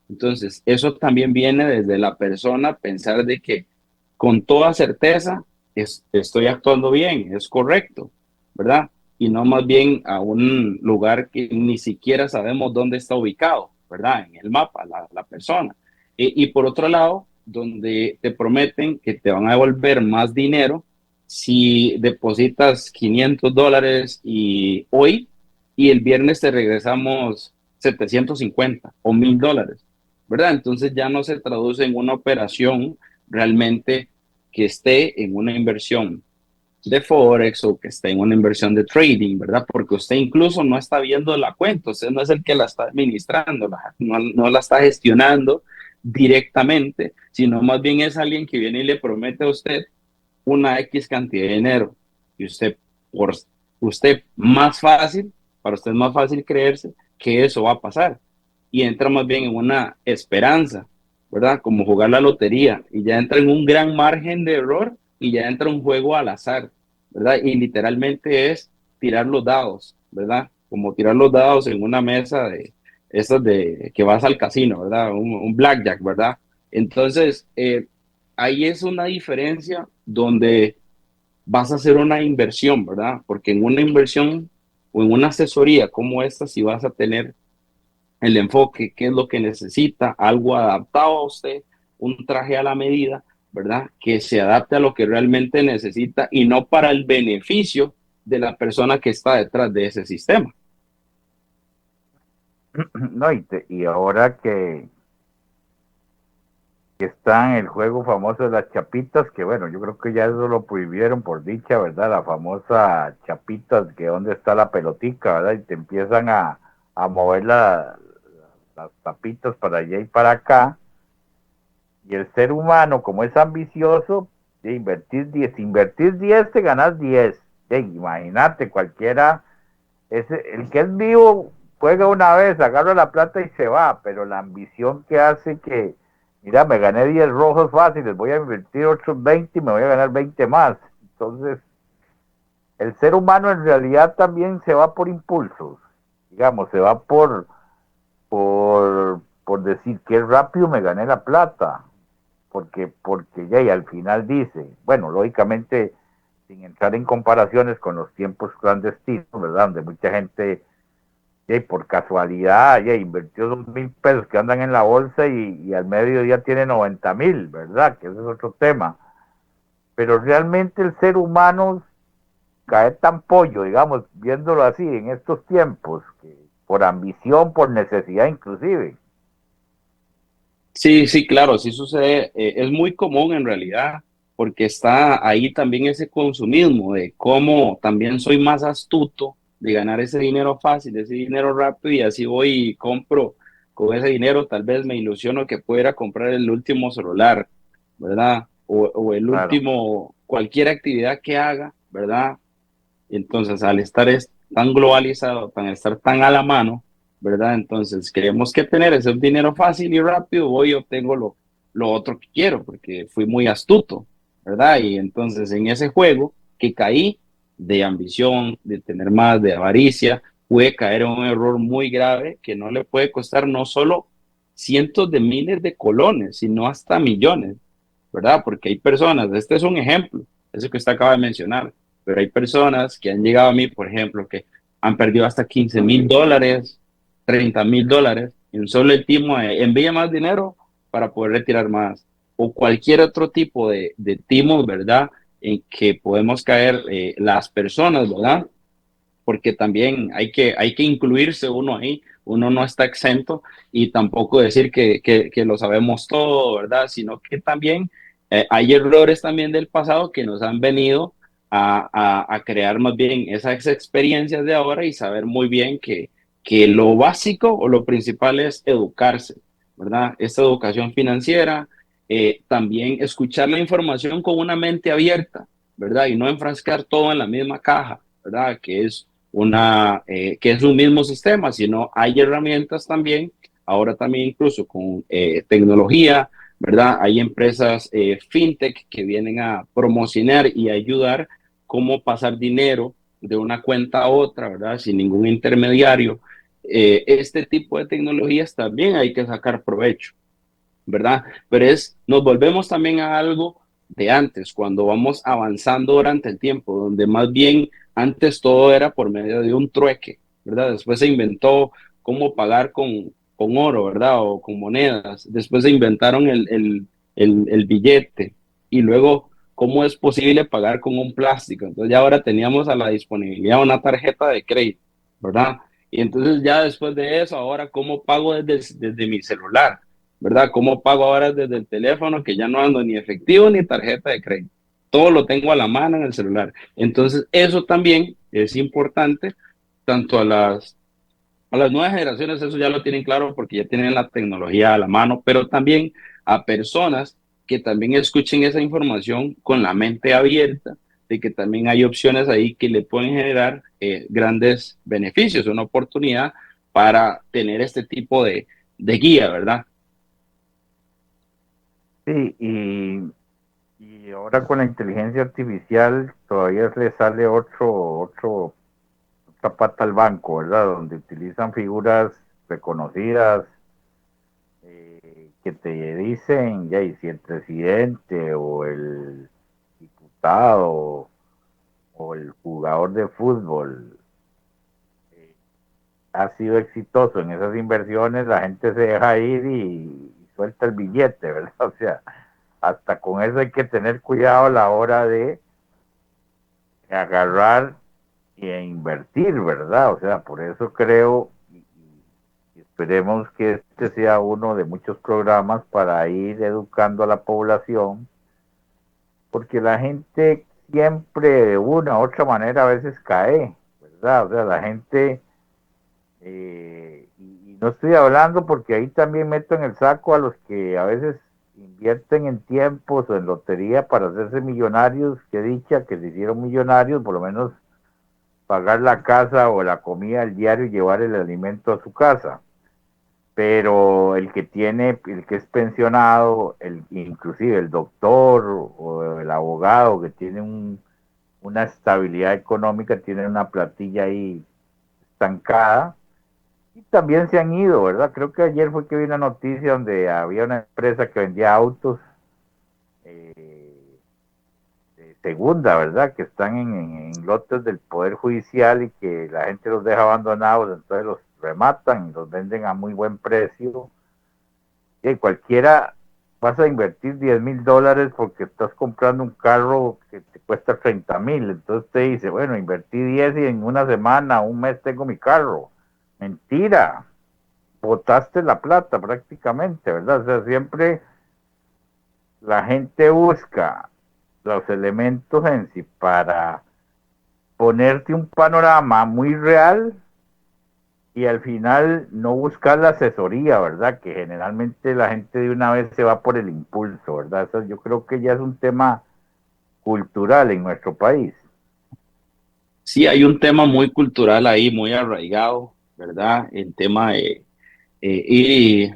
Entonces, eso también viene desde la persona pensar de que con toda certeza estoy actuando bien, es correcto, ¿verdad? Y no más bien a un lugar que ni siquiera sabemos dónde está ubicado, ¿verdad? En el mapa, la persona. Y por otro lado, donde te prometen que te van a devolver más dinero si depositas $500 y hoy y el viernes te regresamos 750 o $1,000, ¿verdad? Entonces ya no se traduce en una operación realmente que esté en una inversión de Forex o que esté en una inversión de trading, ¿verdad? Porque usted incluso no está viendo la cuenta, usted no es el que la está administrando, no la está gestionando directamente, sino más bien es alguien que viene y le promete a usted una X cantidad de dinero y por usted más fácil, para usted es más fácil creerse que eso va a pasar y entra más bien en una esperanza, ¿verdad? Como jugar la lotería y ya entra en un gran margen de error y ya entra un juego al azar, ¿verdad? Y literalmente es tirar los dados, ¿verdad? Como tirar los dados en una mesa de esas de que vas al casino, ¿verdad? Un blackjack, ¿verdad? Entonces, ahí es una diferencia donde vas a hacer una inversión, ¿verdad? Porque en una inversión o en una asesoría como esta, si vas a tener el enfoque, qué es lo que necesita, algo adaptado a usted, un traje a la medida, ¿verdad? Que se adapte a lo que realmente necesita y no para el beneficio de la persona que está detrás de ese sistema. No, y ahora que está en el juego famoso de las chapitas, que bueno, yo creo que ya eso lo prohibieron por dicha, ¿verdad? La famosa chapitas, que donde está la pelotica, ¿verdad? Y te empiezan a mover las tapitas para allá y para acá. Y el ser humano, como es ambicioso, de invertir 10 te ganas 10. Imagínate, cualquiera, el que es vivo juega una vez, agarra la plata y se va, pero la ambición que hace que, mira, me gané 10 rojos fáciles, voy a invertir otros 20 y me voy a ganar 20 más. Entonces, el ser humano en realidad también se va por impulsos, digamos, se va por decir que rápido me gané la plata, porque ya y al final dice, bueno, lógicamente sin entrar en comparaciones con los tiempos clandestinos, ¿verdad? Donde mucha gente ya, y por casualidad ya invirtió 2,000 pesos que andan en la bolsa y al mediodía tiene 90,000, ¿verdad? Que ese es otro tema. Pero realmente el ser humano cae tan pollo, digamos, viéndolo así en estos tiempos, que por ambición, por necesidad inclusive. Sí, sí, claro, sí sucede. Es muy común en realidad, porque está ahí también ese consumismo de cómo también soy más astuto de ganar ese dinero fácil, ese dinero rápido, y así voy y compro con ese dinero, tal vez me ilusiono que pudiera comprar el último celular, ¿verdad? O el Claro. último, cualquier actividad que haga, ¿verdad? Entonces, al estar tan globalizado, al estar tan a la mano, ¿verdad? Entonces, queremos que tener ese dinero fácil y rápido, voy y obtengo lo otro que quiero, porque fui muy astuto, ¿verdad? Y entonces, en ese juego que caí de ambición, de tener más, de avaricia, pude caer en un error muy grave que no le puede costar no solo cientos de miles de colones, sino hasta millones, ¿verdad? Porque hay personas, este es un ejemplo, eso que usted acaba de mencionar, pero hay personas que han llegado a mí, por ejemplo, que han perdido hasta $15,000, $30,000, y un solo el timo envía más dinero para poder retirar más, o cualquier otro tipo de timos, ¿verdad? En que podemos caer las personas, ¿verdad? Porque también hay que incluirse uno ahí, uno no está exento y tampoco decir que lo sabemos todo, ¿verdad? Sino que también hay errores también del pasado que nos han venido a crear más bien esas experiencias de ahora y saber muy bien que lo básico o lo principal es educarse, ¿verdad? Esta educación financiera, también escuchar la información con una mente abierta, ¿verdad? Y no enfrascar todo en la misma caja, ¿verdad? Que es un mismo sistema, sino hay herramientas también, ahora también incluso con tecnología, ¿verdad? Hay empresas fintech que vienen a promocionar y ayudar cómo pasar dinero de una cuenta a otra, ¿verdad? Sin ningún intermediario. Este tipo de tecnologías también hay que sacar provecho, ¿verdad? Pero nos volvemos también a algo de antes, cuando vamos avanzando durante el tiempo, donde más bien antes todo era por medio de un trueque, ¿verdad? Después se inventó cómo pagar con oro, ¿verdad? O con monedas. Después se inventaron el billete y luego cómo es posible pagar con un plástico. Entonces ya ahora teníamos a la disponibilidad una tarjeta de crédito, ¿verdad? Y entonces ya después de eso, ahora cómo pago desde mi celular, ¿verdad? ¿Cómo pago ahora desde el teléfono que ya no ando ni efectivo ni tarjeta de crédito? Todo lo tengo a la mano en el celular. Entonces, eso también es importante, tanto a las nuevas generaciones, eso ya lo tienen claro porque ya tienen la tecnología a la mano, pero también a personas que también escuchen esa información con la mente abierta, de que también hay opciones ahí que le pueden generar grandes beneficios, una oportunidad para tener este tipo de guía, ¿verdad? Sí, y ahora con la inteligencia artificial todavía le sale otra pata al banco, ¿verdad? Donde utilizan figuras reconocidas que te dicen, ya, y si el presidente o el diputado o el jugador de fútbol ha sido exitoso en esas inversiones, la gente se deja ir y suelta el billete, ¿verdad? O sea, hasta con eso hay que tener cuidado a la hora de agarrar e invertir, ¿verdad? O sea, por eso creo y esperemos que este sea uno de muchos programas para ir educando a la población, porque la gente siempre de una u otra manera a veces cae, ¿verdad? O sea, la gente, y no estoy hablando porque ahí también meto en el saco a los que a veces invierten en tiempos o en lotería para hacerse millonarios, que dicha que se hicieron millonarios, por lo menos pagar la casa o la comida al diario y llevar el alimento a su casa. Pero el que es pensionado, inclusive el doctor o el abogado que tiene una estabilidad económica, tiene una platilla ahí estancada y también se han ido, ¿verdad? Creo que ayer fue que vi una noticia donde había una empresa que vendía autos eh, de segunda, ¿verdad? Que están en lotes del Poder Judicial y que la gente los deja abandonados, entonces los rematan y los venden a muy buen precio. Y cualquiera vas a invertir $10,000 porque estás comprando un carro que te cuesta 30,000. Entonces te dice, bueno, invertí 10 y en una semana, un mes tengo mi carro. Mentira, botaste la plata prácticamente, ¿verdad? O sea, siempre la gente busca los elementos en sí para ponerte un panorama muy real y al final no buscar la asesoría, ¿verdad? Que generalmente la gente de una vez se va por el impulso, ¿verdad? Eso yo creo que ya es un tema cultural en nuestro país. Sí, hay un tema muy cultural ahí, muy arraigado, ¿verdad? El tema de ir y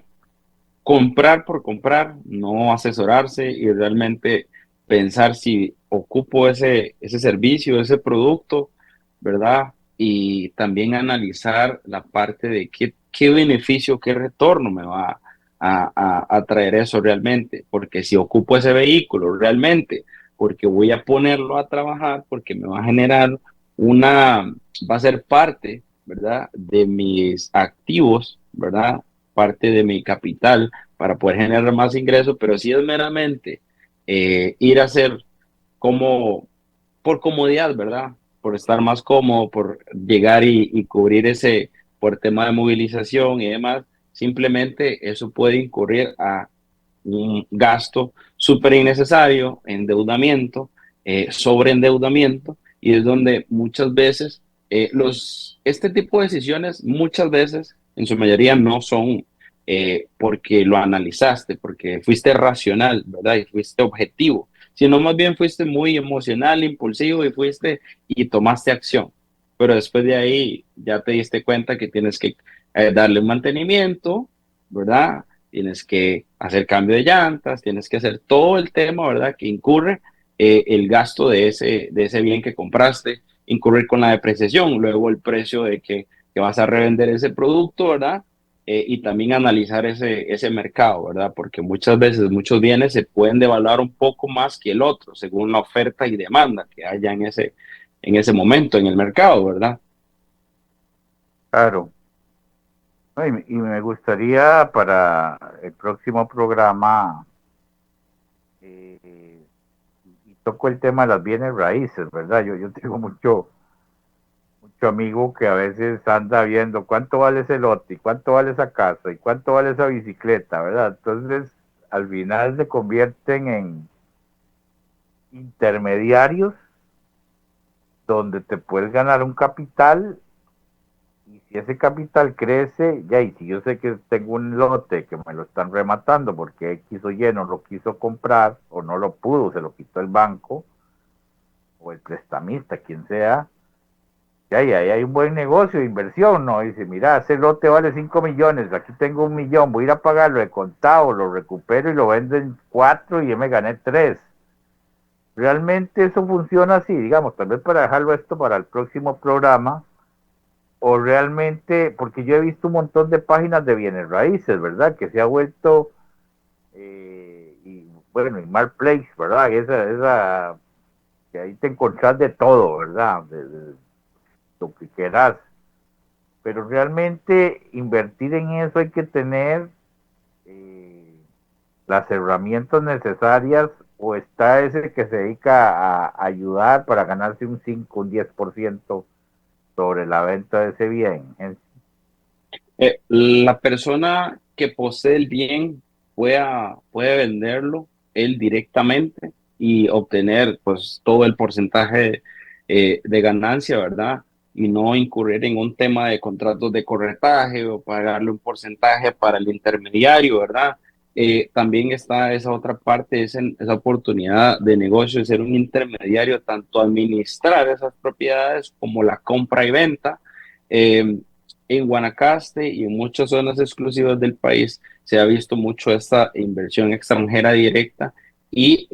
comprar por comprar, no asesorarse y realmente pensar si ocupo ese servicio, ese producto, ¿verdad? Y también analizar la parte de qué beneficio, qué retorno me va a traer eso realmente, porque si ocupo ese vehículo realmente, porque voy a ponerlo a trabajar, porque me va a generar va a ser parte, ¿verdad? De mis activos, ¿verdad? Parte de mi capital para poder generar más ingresos, pero si es meramente ir a hacer como por comodidad, ¿verdad? Por estar más cómodo, por llegar y cubrir por tema de movilización y demás, simplemente eso puede incurrir a un gasto súper innecesario, endeudamiento, sobreendeudamiento, y es donde muchas veces este tipo de decisiones, muchas veces, en su mayoría, no son porque lo analizaste, porque fuiste racional, ¿verdad? Y fuiste objetivo, sino más bien fuiste muy emocional, impulsivo y fuiste y tomaste acción. Pero después de ahí ya te diste cuenta que tienes que darle un mantenimiento, ¿verdad? Tienes que hacer cambio de llantas, tienes que hacer todo el tema, ¿verdad? Que incurre el gasto de ese bien que compraste, incurrir con la depreciación, luego el precio que vas a revender ese producto, ¿verdad? y también analizar ese mercado, ¿verdad? Porque muchas veces muchos bienes se pueden devaluar un poco más que el otro, según la oferta y demanda que haya en ese momento en el mercado, ¿verdad? Claro. No, y me gustaría para el próximo programa, eh, y toco el tema de las bienes raíces, ¿verdad? Yo tengo mucho amigo que a veces anda viendo cuánto vale ese lote, y cuánto vale esa casa, y cuánto vale esa bicicleta, ¿verdad? Entonces, al final se convierten en intermediarios donde te puedes ganar un capital, y si ese capital crece, ya, y si yo sé que tengo un lote que me lo están rematando porque X o Y no lo quiso comprar o no lo pudo, se lo quitó el banco o el prestamista, quien sea, ya, y ahí hay un buen negocio de inversión, ¿no? Dice, mira, ese lote vale 5 millones, aquí tengo 1 millón, voy a ir a pagarlo de contado, lo recupero y lo vendo en 4 y yo me gané 3. Realmente eso funciona así, digamos, tal vez para dejarlo esto para el próximo programa, o realmente, porque yo he visto un montón de páginas de bienes raíces, ¿verdad? Que se ha vuelto, y bueno, y Marketplace, ¿verdad? Que ahí te encontrás de todo, ¿verdad? De lo que quieras. Pero realmente invertir en eso hay que tener, eh, las herramientas necesarias, o está ese que se dedica a ayudar para ganarse un 5 un 10% sobre la venta de ese bien. La persona que posee el bien puede venderlo él directamente y obtener pues todo el porcentaje de ganancia, ¿verdad? Y no incurrir en un tema de contratos de corretaje o pagarle un porcentaje para el intermediario, ¿verdad? También está esa otra parte, esa oportunidad de negocio de ser un intermediario, tanto administrar esas propiedades como la compra y venta. Eh, en Guanacaste y en muchas zonas exclusivas del país se ha visto mucho esta inversión extranjera directa y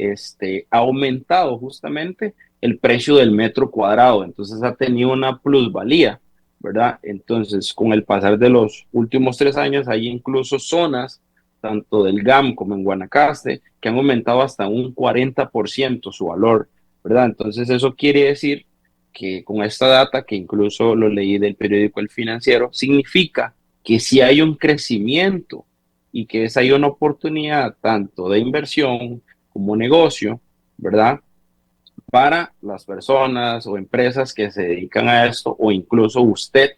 ha aumentado justamente el precio del metro cuadrado. Entonces ha tenido una plusvalía, ¿verdad? Entonces, con el pasar de los últimos 3 años, hay incluso zonas, tanto del GAM como en Guanacaste, que han aumentado hasta un 40% su valor, ¿verdad? Entonces, eso quiere decir que con esta data, que incluso lo leí del periódico El Financiero, significa que si hay un crecimiento y que es hay una oportunidad tanto de inversión como negocio, ¿verdad? Para las personas o empresas que se dedican a esto, o incluso usted,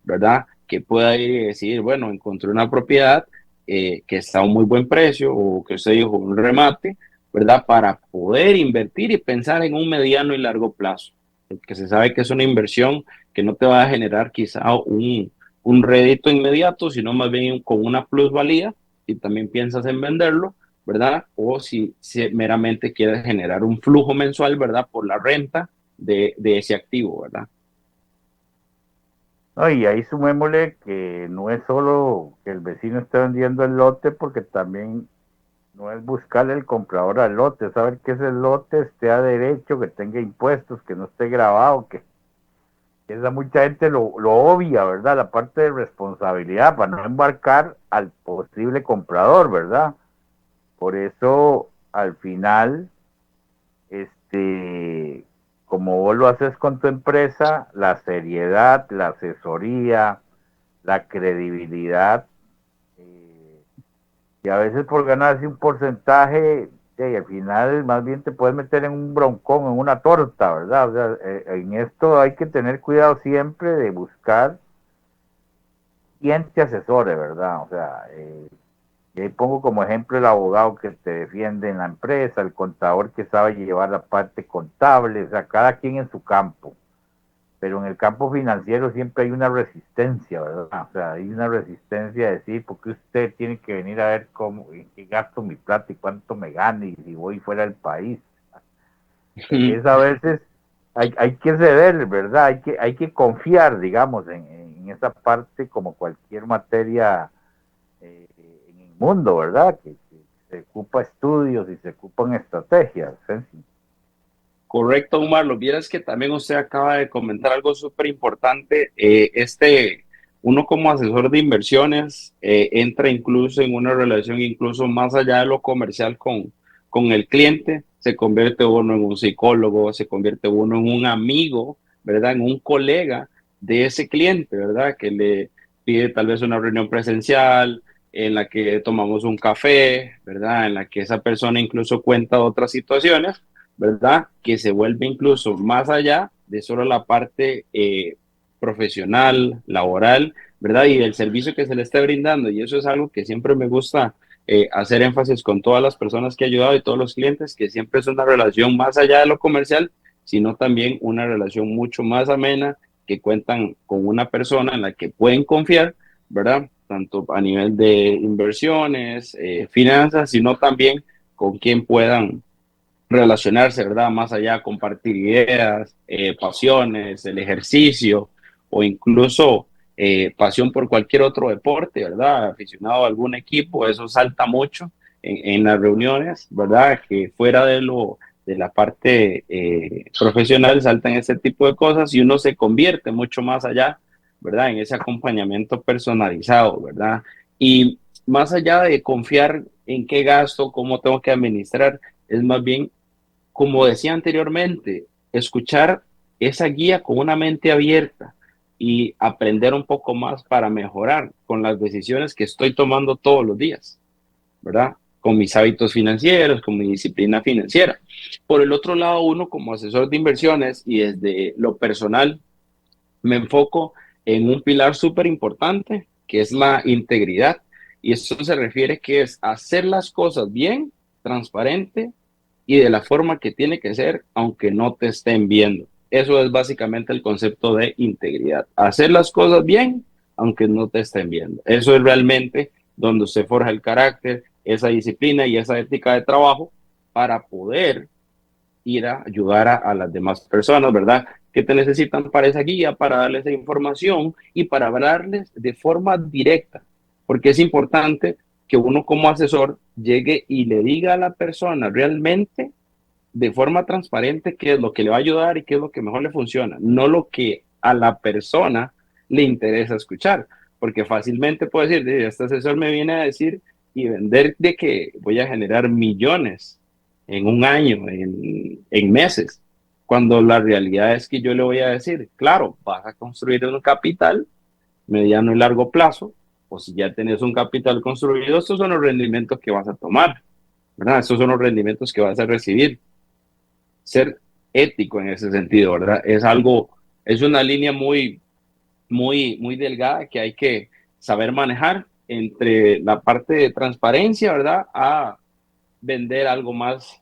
¿verdad? Que pueda ir y decir, bueno, encontré una propiedad que está a un muy buen precio, o que usted dijo un remate, ¿verdad? Para poder invertir y pensar en un mediano y largo plazo, porque se sabe que es una inversión que no te va a generar quizá un rédito inmediato, sino más bien con una plusvalía, y también piensas en venderlo, ¿verdad? O si meramente quieres generar un flujo mensual, ¿verdad? Por la renta de ese activo, ¿verdad? No, y ahí sumémosle que no es solo que el vecino esté vendiendo el lote, porque también no es buscarle el comprador al lote, saber que ese lote esté a derecho, que tenga impuestos, que no esté grabado, que esa mucha gente lo obvia, ¿verdad? La parte de responsabilidad para no embarcar al posible comprador, ¿verdad? Por eso, al final, este, como vos lo haces con tu empresa, la seriedad, la asesoría, la credibilidad, eh, y a veces por ganarse un porcentaje, al final más bien te puedes meter en un broncón, en una torta, ¿verdad? O sea, en esto hay que tener cuidado siempre de buscar quien te asesore, ¿verdad? O sea, y ahí pongo como ejemplo el abogado que te defiende en la empresa, el contador que sabe llevar la parte contable, o sea, cada quien en su campo. Pero en el campo financiero siempre hay una resistencia, ¿verdad? O sea, hay una resistencia de decir, porque usted tiene que venir a ver cómo, en qué gasto mi plata y cuánto me gane y si voy fuera del país. Es a veces, hay que ceder, ¿verdad? Hay que confiar, digamos, en esa parte como cualquier materia, en el mundo, ¿verdad? Que se ocupa estudios y se ocupan estrategias. ¿Eh? Correcto, Omar. Lo vieras que también usted acaba de comentar algo súper importante. uno como asesor de inversiones entra incluso en una relación incluso más allá de lo comercial con el cliente, se convierte uno en un psicólogo, se convierte uno en un amigo, ¿verdad? En un colega de ese cliente, ¿verdad? Que le pide tal vez una reunión presencial, en la que tomamos un café, ¿verdad? En la que esa persona incluso cuenta otras situaciones, ¿verdad? Que se vuelve incluso más allá de solo la parte profesional, laboral, ¿verdad? Y del servicio que se le esté brindando. Y eso es algo que siempre me gusta hacer énfasis con todas las personas que he ayudado y todos los clientes, que siempre es una relación más allá de lo comercial, sino también una relación mucho más amena, que cuentan con una persona en la que pueden confiar, ¿verdad? Tanto a nivel de inversiones, finanzas, sino también con quien puedan relacionarse, ¿verdad? Más allá, compartir ideas, pasiones, el ejercicio o incluso pasión por cualquier otro deporte, ¿verdad? Aficionado a algún equipo, eso salta mucho en las reuniones, ¿verdad? Que fuera de la parte profesional saltan ese tipo de cosas y uno se convierte mucho más allá, ¿verdad? En ese acompañamiento personalizado, ¿verdad? Y más allá de confiar en qué gasto, cómo tengo que administrar, es más bien como decía anteriormente, escuchar esa guía con una mente abierta y aprender un poco más para mejorar con las decisiones que estoy tomando todos los días, ¿verdad? Con mis hábitos financieros, con mi disciplina financiera. Por el otro lado, uno como asesor de inversiones y desde lo personal, me enfoco en un pilar súper importante, que es la integridad. Y esto se refiere que es hacer las cosas bien, transparente y de la forma que tiene que ser, aunque no te estén viendo. Eso es básicamente el concepto de integridad. Hacer las cosas bien, aunque no te estén viendo. Eso es realmente donde se forja el carácter, esa disciplina y esa ética de trabajo para poder ir a ayudar a las demás personas, ¿verdad? Que te necesitan para esa guía, para darles esa información y para hablarles de forma directa, porque es importante que uno como asesor llegue y le diga a la persona realmente de forma transparente qué es lo que le va a ayudar y qué es lo que mejor le funciona, no lo que a la persona le interesa escuchar, porque fácilmente puede decir, este asesor me viene a decir y vender de que voy a generar millones en un año, en meses, cuando la realidad es que yo le voy a decir, claro, vas a construir un capital mediano y largo plazo, o si ya tenés un capital construido, estos son los rendimientos que vas a tomar, ¿verdad? Estos son los rendimientos que vas a recibir. Ser ético en ese sentido, ¿verdad? Es algo, es una línea muy delgada que hay que saber manejar entre la parte de transparencia, ¿verdad? A vender algo más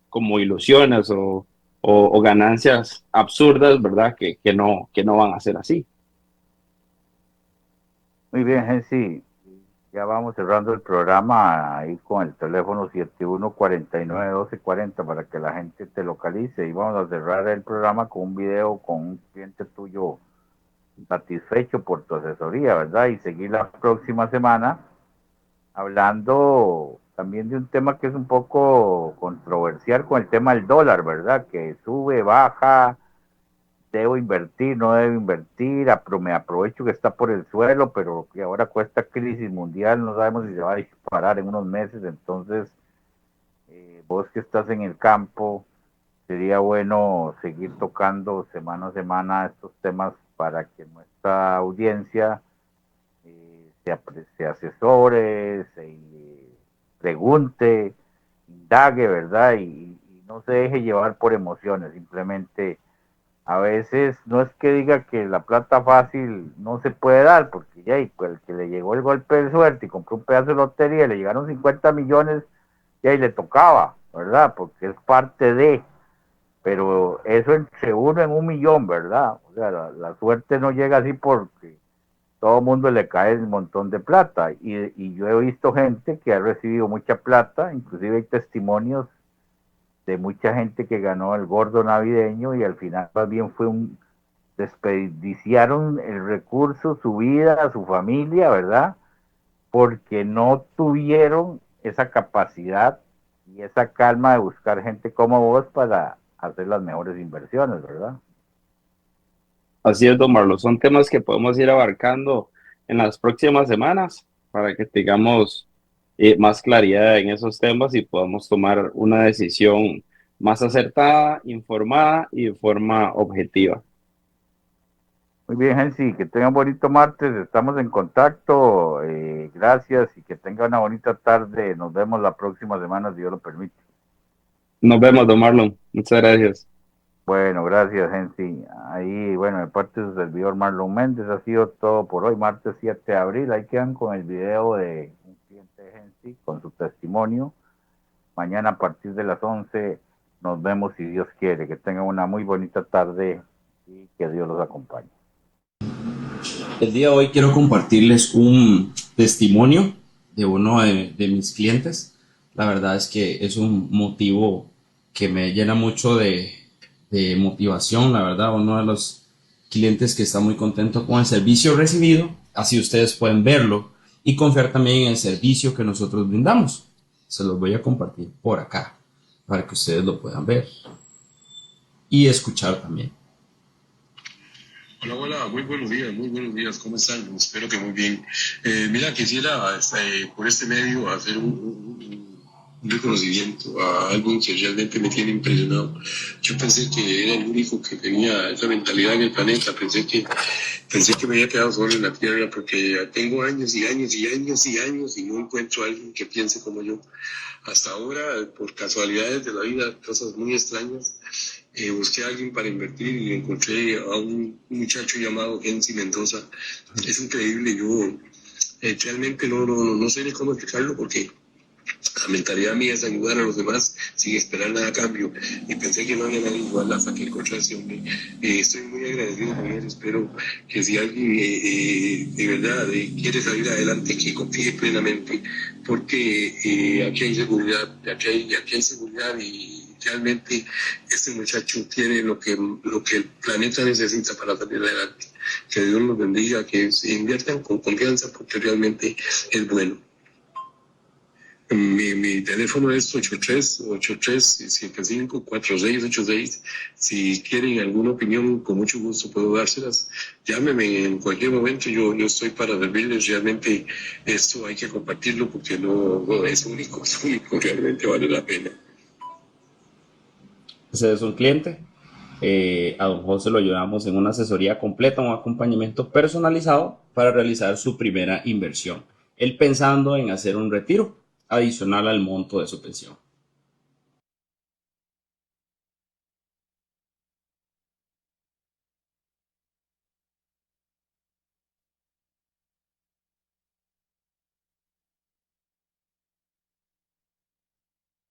como ilusiones o ganancias absurdas, ¿verdad? Que no van a ser así. Muy bien, Gensi. Ya vamos cerrando el programa ahí con el teléfono 7149-1240 para que la gente te localice. Y vamos a cerrar el programa con un video con un cliente tuyo satisfecho por tu asesoría, ¿verdad? Y seguir la próxima semana hablando también de un tema que es un poco controversial con el tema del dólar, ¿verdad? Que sube, baja, debo invertir, no debo invertir, me aprovecho que está por el suelo, pero que ahora con esta crisis mundial no sabemos si se va a disparar en unos meses, entonces vos que estás en el campo, sería bueno seguir tocando semana a semana estos temas para que nuestra audiencia se asesore, se pregunte, indague, ¿verdad? Y no se deje llevar por emociones, simplemente a veces no es que diga que la plata fácil no se puede dar, porque ya, y pues el que le llegó el golpe de suerte y compró un pedazo de lotería, le llegaron 50 millones, ya y le tocaba, ¿verdad? Porque es parte de, pero eso entre uno en un millón, ¿verdad? O sea, la suerte no llega así porque todo el mundo le cae un montón de plata. Y yo he visto gente que ha recibido mucha plata, inclusive hay testimonios de mucha gente que ganó el gordo navideño y al final más bien fue un desperdiciaron el recurso, su vida, su familia, ¿verdad? Porque no tuvieron esa capacidad y esa calma de buscar gente como vos para hacer las mejores inversiones, ¿verdad? Así es, don Marlos, son temas que podemos ir abarcando en las próximas semanas para que tengamos más claridad en esos temas y podamos tomar una decisión más acertada, informada y de forma objetiva. Muy bien, Hensi, que tengan bonito martes, estamos en contacto, gracias y que tengan una bonita tarde. Nos vemos la próxima semana, si Dios lo permite. Nos vemos, don Marlon. Muchas gracias. Bueno, gracias, Hensi. Ahí, bueno, de parte de su servidor Marlon Méndez, ha sido todo por hoy, martes 7 de abril. Ahí quedan con el video de un cliente de Hensi con su testimonio. Mañana a partir de las 11 nos vemos si Dios quiere. Que tengan una muy bonita tarde y que Dios los acompañe. El día de hoy quiero compartirles un testimonio de uno de mis clientes. La verdad es que es un motivo que me llena mucho de motivación. La verdad, uno de los clientes que está muy contento con el servicio recibido. Así ustedes pueden verlo y confiar también en el servicio que nosotros brindamos. Se los voy a compartir por acá para que ustedes lo puedan ver y escuchar también. Hola, hola, muy buenos días, ¿cómo están? Espero que muy bien. Mira, quisiera por este medio hacer un reconocimiento a alguien que realmente me tiene impresionado. Yo pensé que era el único que tenía esa mentalidad en el planeta, pensé que me había quedado solo en la Tierra porque tengo años y años y años y años y no encuentro a alguien que piense como yo. Hasta ahora, por casualidades de la vida, cosas muy extrañas, busqué a alguien para invertir y encontré a un muchacho llamado Hensi Mendoza. Es increíble, yo realmente no sé ni cómo explicarlo porque la mentalidad mía es ayudar a los demás sin esperar nada a cambio. Y pensé que no había nadie igual hasta que encontré a ese hombre. Estoy muy agradecido con él. Espero que si alguien de verdad quiere salir adelante, que confíe plenamente, porque aquí hay seguridad, aquí hay seguridad y realmente este muchacho tiene lo que el planeta necesita para salir adelante. Que Dios los bendiga, que se inviertan con confianza porque realmente es bueno. Mi teléfono es 83-83-75-4686. Si quieren alguna opinión, con mucho gusto puedo dárselas. Llámenme en cualquier momento, yo estoy para servirles. Realmente esto hay que compartirlo porque no es único, realmente vale la pena. Ese es un cliente. A don José lo llevamos en una asesoría completa, un acompañamiento personalizado para realizar su primera inversión. Él pensando en hacer un retiro adicional al monto de su pensión.